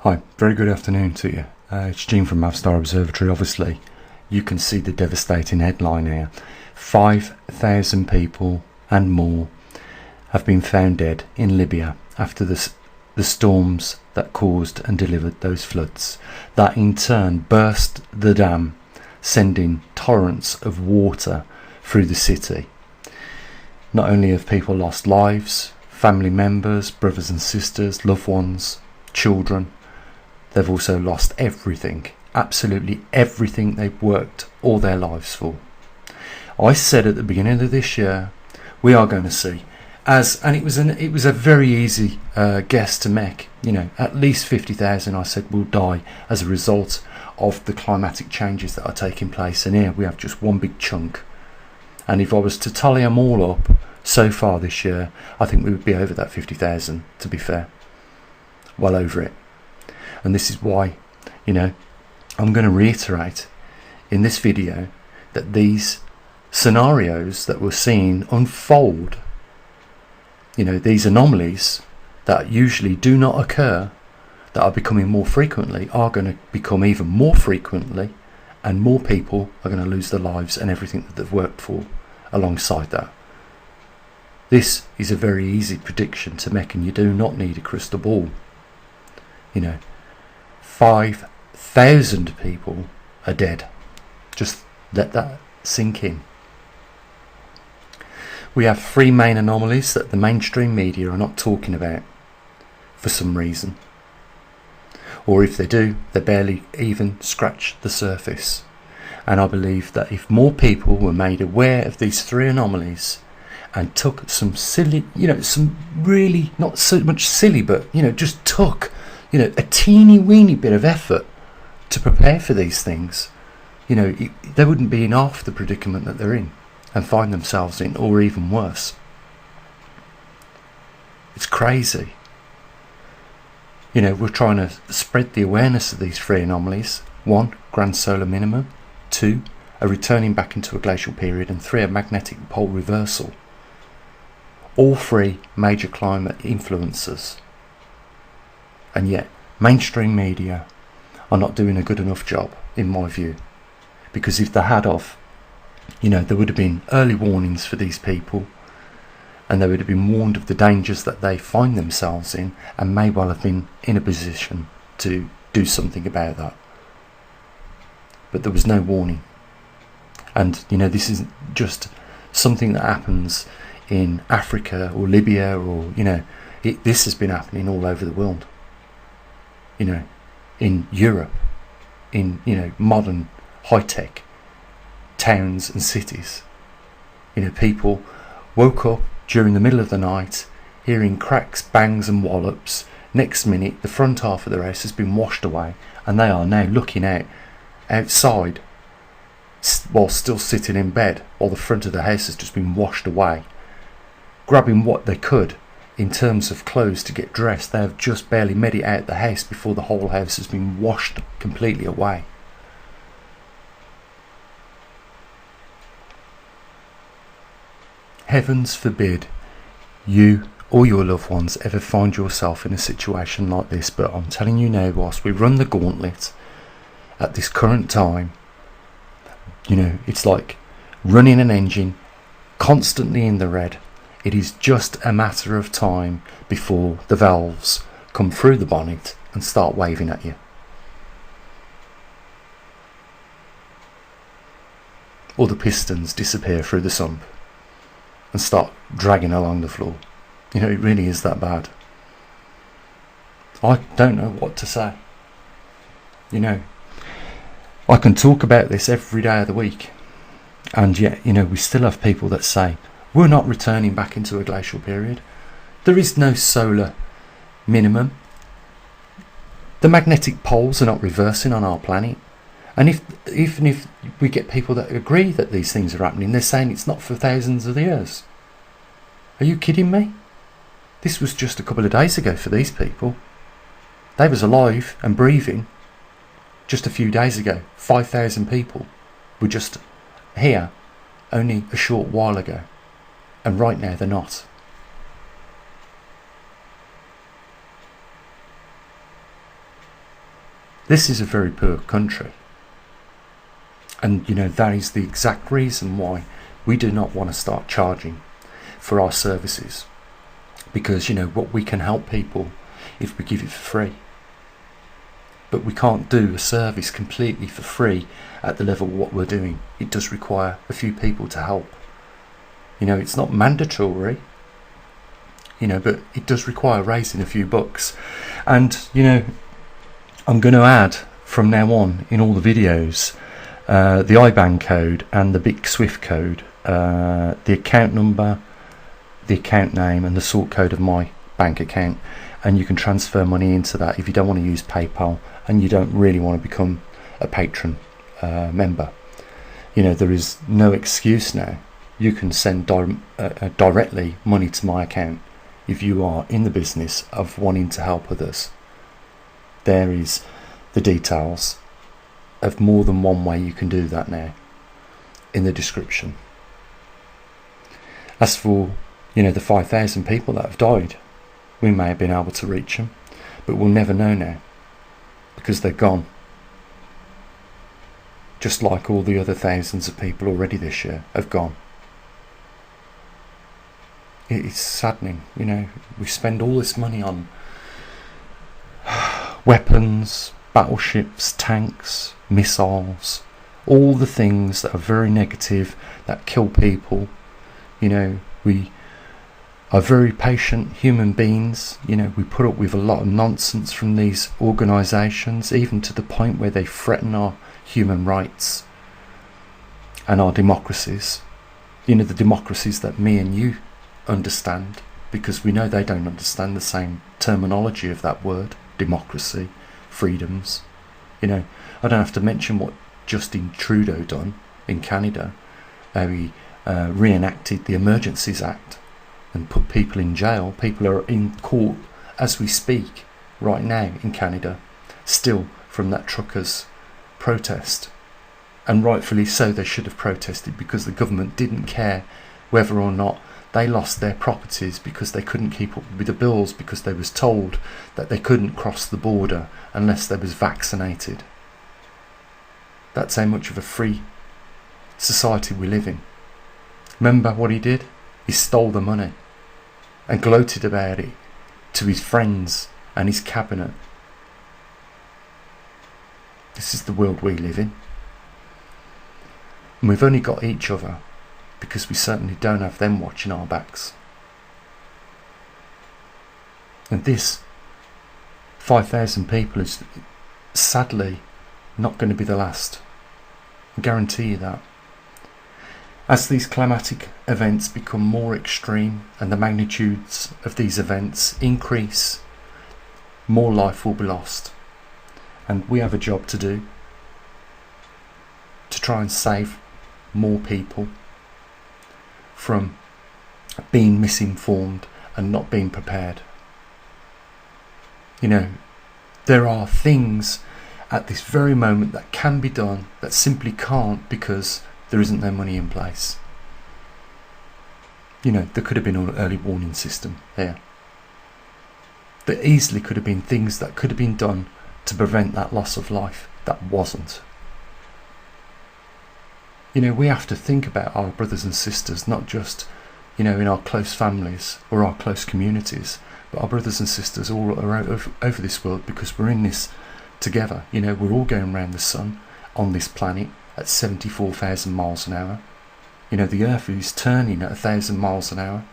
Hi, very good afternoon to you. It's Gene from maverickstar Observatory. Obviously, you can see the devastating headline here. 5,000 people and more have been found dead in Libya after the storms that caused and delivered those floods. That in turn burst the dam, sending torrents of water through the city. Not only have people lost lives, family members, brothers and sisters, loved ones, children, they've also lost everything, absolutely everything they've worked all their lives for. I said at the beginning of this year, we are going to see, and it was a very easy guess to make. At least 50,000, I said, will die as a result of the climatic changes that are taking place. And here we have just one big chunk. And if I was to tally them all up so far this year, I think we would be over that 50,000, to be fair. Well over it. And this is why, I'm going to reiterate in this video that these scenarios that we're seeing unfold, these anomalies that usually do not occur, that are becoming more frequently, are going to become even more frequently, and more people are going to lose their lives and everything that they've worked for alongside that. This is a very easy prediction to make, and you do not need a crystal ball. 5,000 people are dead. Just let that sink in. We have three main anomalies that the mainstream media are not talking about for some reason. Or if they do, they barely even scratch the surface. And I believe that if more people were made aware of these three anomalies and took some silly, some really not so much silly, but, just took a teeny weeny bit of effort to prepare for these things, they wouldn't be in half the predicament that they're in and find themselves in, or even worse. It's crazy. We're trying to spread the awareness of these three anomalies. 1, grand solar minimum. 2, a returning back into a glacial period. And 3, a magnetic pole reversal. All three major climate influencers. And yet, mainstream media are not doing a good enough job, in my view. Because if they had there would have been early warnings for these people, and they would have been warned of the dangers that they find themselves in, and may well have been in a position to do something about that. But there was no warning. And, this isn't just something that happens in Africa or Libya or, this has been happening all over the world. In Europe, in modern high-tech towns and cities. People woke up during the middle of the night hearing cracks, bangs and wallops. Next minute the front half of their house has been washed away, and they are now looking outside while still sitting in bed, while the front of the house has just been washed away, grabbing what they could in terms of clothes to get dressed. They have just barely made it out the house before the whole house has been washed completely away. Heavens forbid you or your loved ones ever find yourself in a situation like this, but I'm telling you now, whilst we run the gauntlet at this current time, it's like running an engine constantly in the red. It is just a matter of time before the valves come through the bonnet and start waving at you. Or the pistons disappear through the sump and start dragging along the floor. It really is that bad. I don't know what to say. I can talk about this every day of the week, and yet, we still have people that say, we're not returning back into a glacial period. There is no solar minimum. The magnetic poles are not reversing on our planet. And even if we get people that agree that these things are happening, they're saying it's not for thousands of years. Are you kidding me? This was just a couple of days ago for these people. They was alive and breathing just a few days ago. 5,000 people were just here only a short while ago. And right now they're not. This is a very poor country. And that is the exact reason why we do not want to start charging for our services. Because what we can help people if we give it for free. But we can't do a service completely for free at the level of what we're doing. It does require a few people to help. It's not mandatory, but it does require raising a few bucks. And I'm going to add from now on in all the videos the IBAN code and the BIC SWIFT code, the account number, the account name and the sort code of my bank account, and you can transfer money into that if you don't want to use PayPal and you don't really want to become a patron member. There is no excuse now. You can send directly money to my account if you are in the business of wanting to help others. There is the details of more than one way you can do that now in the description. As for the 5,000 people that have died, we may have been able to reach them, but we'll never know now because they're gone. Just like all the other thousands of people already this year have gone. It's saddening, we spend all this money on weapons, battleships, tanks, missiles, all the things that are very negative, that kill people. We are very patient human beings. We put up with a lot of nonsense from these organisations, even to the point where they threaten our human rights and our democracies. The democracies that me and you understand, because we know they don't understand the same terminology of that word, democracy, freedoms. I don't have to mention what Justin Trudeau done in Canada. He reenacted the Emergencies Act and put people in jail. People are in court as we speak right now in Canada, still from that truckers' protest. And rightfully so, they should have protested, because the government didn't care whether or not they lost their properties because they couldn't keep up with the bills, because they was told that they couldn't cross the border unless they was vaccinated. That's how much of a free society we live in. Remember what he did? He stole the money and gloated about it to his friends and his cabinet. This is the world we live in. And we've only got each other because we certainly don't have them watching our backs. And this 5,000 people is sadly not going to be the last. I guarantee you that. As these climatic events become more extreme and the magnitudes of these events increase, more life will be lost. And we have a job to do to try and save more people from being misinformed and not being prepared. There are things at this very moment that can be done that simply can't, because there isn't no money in place. There could have been an early warning system there. There easily could have been things that could have been done to prevent that loss of life. That wasn't. We have to think about our brothers and sisters, not just, in our close families or our close communities, but our brothers and sisters all over this world, because we're in this together. We're all going around the sun on this planet at 74,000 miles an hour. The earth is turning at 1,000 miles an hour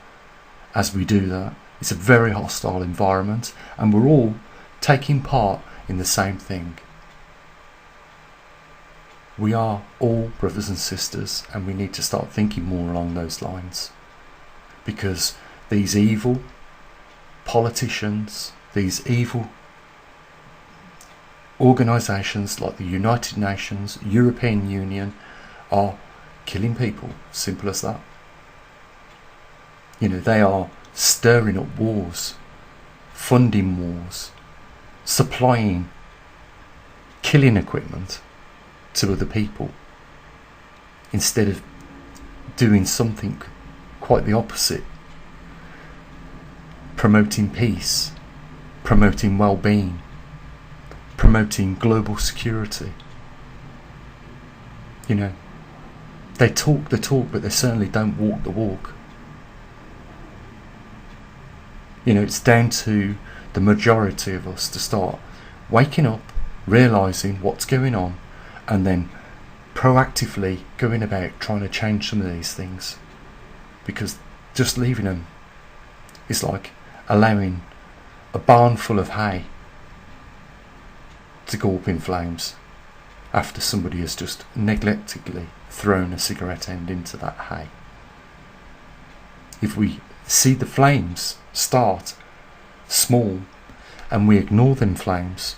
as we do that. It's a very hostile environment, and we're all taking part in the same thing. We are all brothers and sisters, and we need to start thinking more along those lines, because these evil politicians, these evil organisations like the United Nations, European Union, are killing people. Simple as that. They are stirring up wars, funding wars, supplying killing equipment to other people, instead of doing something quite the opposite, promoting peace, promoting well-being, promoting global security. You know, they talk the talk, but they certainly don't walk the walk. You know, it's down to the majority of us to start waking up, realising what's going on, and then proactively going about trying to change some of these things. Because just leaving them is like allowing a barn full of hay to go up in flames after somebody has just neglectedly thrown a cigarette end into that hay. If we see the flames start small and we ignore them flames,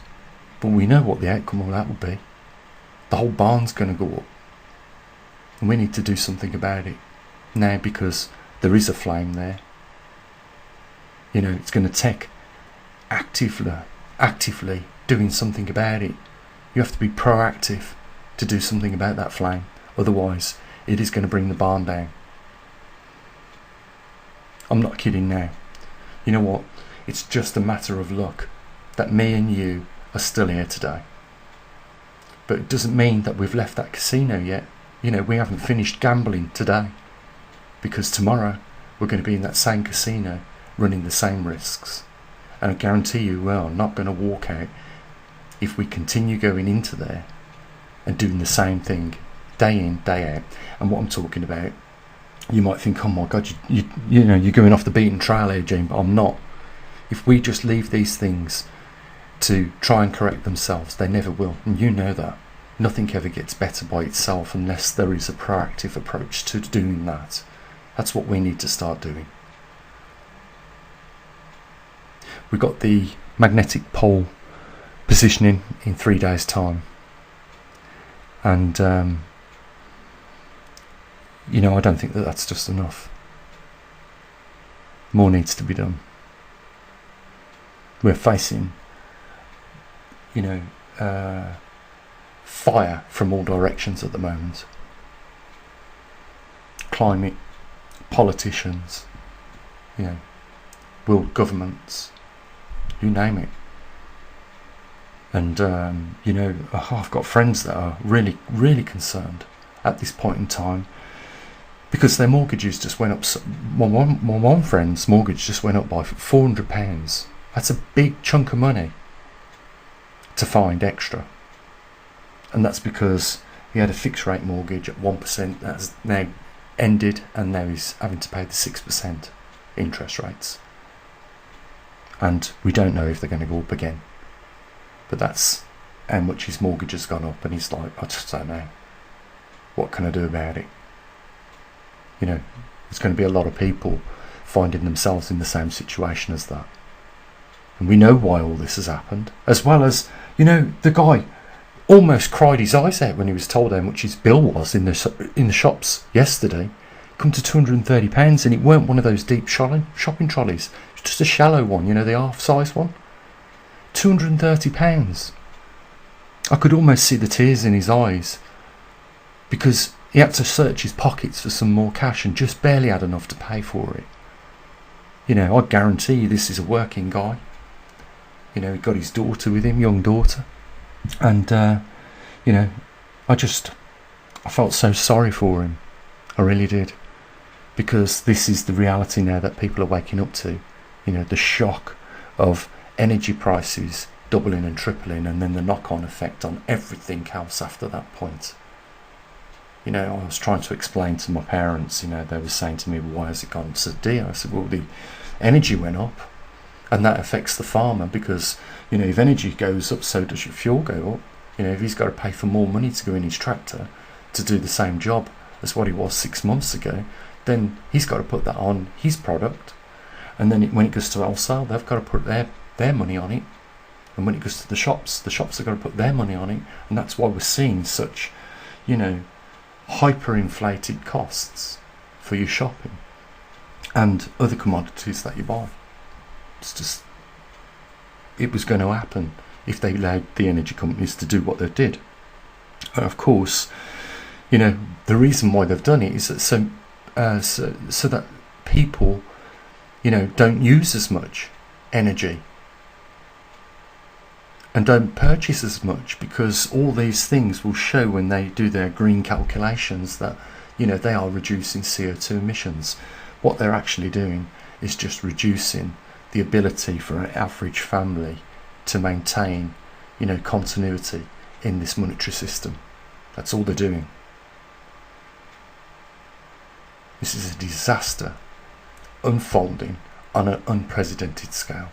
but we know what the outcome of that will be, the whole barn's going to go up, and we need to do something about it now, because there is a flame there. You know, it's going to take actively doing something about it. You have to be proactive to do something about that flame, otherwise it is going to bring the barn down. I'm not kidding now. You know what? It's just a matter of luck that me and you are still here today. But it doesn't mean that we've left that casino yet. You know, we haven't finished gambling today, because tomorrow we're going to be in that same casino running the same risks. And I guarantee you we are not going to walk out if we continue going into there and doing the same thing day in, day out. And what I'm talking about, you might think, oh my God, you know, you're going off the beaten trail here, Gene, but I'm not. If we just leave these things to try and correct themselves, they never will. And you know that. Nothing ever gets better by itself unless there is a proactive approach to doing that. That's what we need to start doing. We've got the magnetic pole positioning in 3 days' time. And, you know, I don't think that that's just enough. More needs to be done. We're facing, you know, fire from all directions at the moment. Climate, politicians, you know, world governments, you name it. And, you know, I've got friends that are really, really concerned at this point in time, because their mortgages just went up. One friend's mortgage just went up by £400. That's a big chunk of money to find extra. And that's because he had a fixed rate mortgage at 1% that's now ended, and now he's having to pay the 6% interest rates. And we don't know if they're going to go up again. But that's how much his mortgage has gone up, and he's like, I just don't know. What can I do about it? You know, there's going to be a lot of people finding themselves in the same situation as that. And we know why all this has happened. As well as, you know, the guy almost cried his eyes out when he was told how much his bill was in the shops yesterday. Come to £230, and it weren't one of those deep shopping trolleys. It's just a shallow one, you know, the half-size one. £230. I could almost see the tears in his eyes, because he had to search his pockets for some more cash and just barely had enough to pay for it. You know, I guarantee you this is a working guy. You know, he got his daughter with him, young daughter. And, you know, I felt so sorry for him. I really did. Because this is the reality now that people are waking up to. You know, the shock of energy prices doubling and tripling, and then the knock-on effect on everything else after that point. You know, I was trying to explain to my parents, you know, they were saying to me, well, why has it gone so dear? I said, well, the energy went up, and that affects the farmer, because, you know, if energy goes up, so does your fuel go up. You know, if he's got to pay for more money to go in his tractor to do the same job as what he was 6 months ago, then he's got to put that on his product. And then when it goes to wholesale, they've got to put their money on it. And when it goes to the shops have got to put their money on it. And that's why we're seeing such, you know, hyperinflated costs for your shopping and other commodities that you buy. It's just, it was going to happen if they allowed the energy companies to do what they did. And of course, you know, the reason why they've done it is that so that people, you know, don't use as much energy. and don't purchase as much, because all these things will show when they do their green calculations that, you know, they are reducing CO2 emissions. What they're actually doing is just reducing the ability for an average family to maintain, you know, continuity in this monetary system. That's all they're doing. This is a disaster unfolding on an unprecedented scale.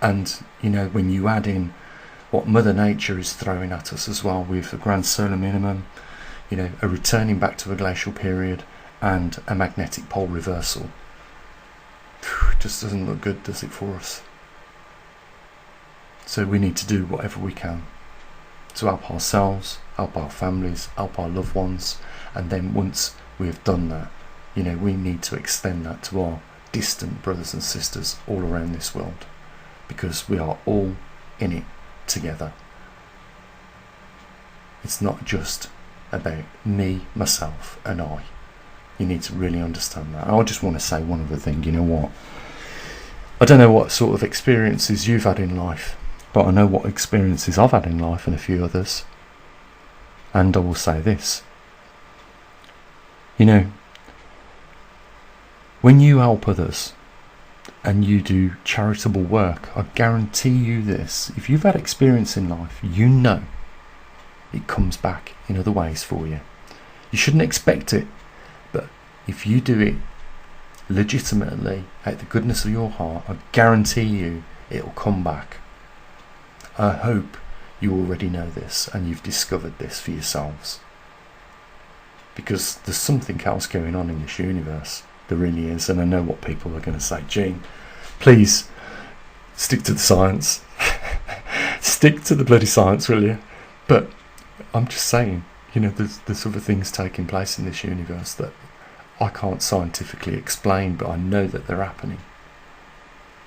And, you know, when you add in what Mother Nature is throwing at us as well, with a grand solar minimum, you know, a returning back to a glacial period and a magnetic pole reversal, it just doesn't look good, does it, for us? So we need to do whatever we can to help ourselves, help our families, help our loved ones, and then once we have done that, you know, we need to extend that to our distant brothers and sisters all around this world, because we are all in it together. It's not just about me, myself and I. You need to really understand that. I just want to say one other thing. You know what? I don't know what sort of experiences you've had in life, but I know what experiences I've had in life, and a few others. And I will say this. You know, when you help others and you do charitable work, I guarantee you this, if you've had experience in life, you know it comes back in other ways for you. You shouldn't expect it, but if you do it legitimately, out of the goodness of your heart, I guarantee you it'll come back. I hope you already know this and you've discovered this for yourselves, because there's something else going on in this universe. There really is. And I know what people are going to say. Gene, please stick to the science. Stick to the bloody science, will you? But I'm just saying, you know, there's other things taking place in this universe that I can't scientifically explain, but I know that they're happening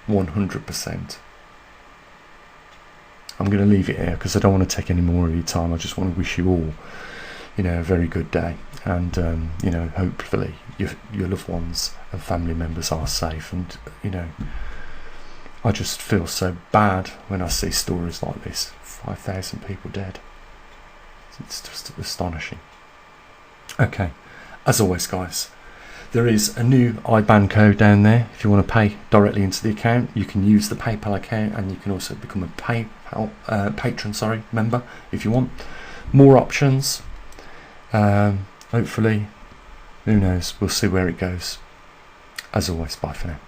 100%. I'm going to leave it here because I don't want to take any more of your time. I just want to wish you all, you know, a very good day, and you know, hopefully your loved ones and family members are safe. And you know, I just feel so bad when I see stories like this. 5,000 people dead. It's just astonishing. Okay, as always, guys, there is a new IBAN code down there. If you want to pay directly into the account, you can use the PayPal account, and you can also become a PayPal patron, member if you want. More options. Hopefully, who knows? We'll see where it goes. As always, bye for now.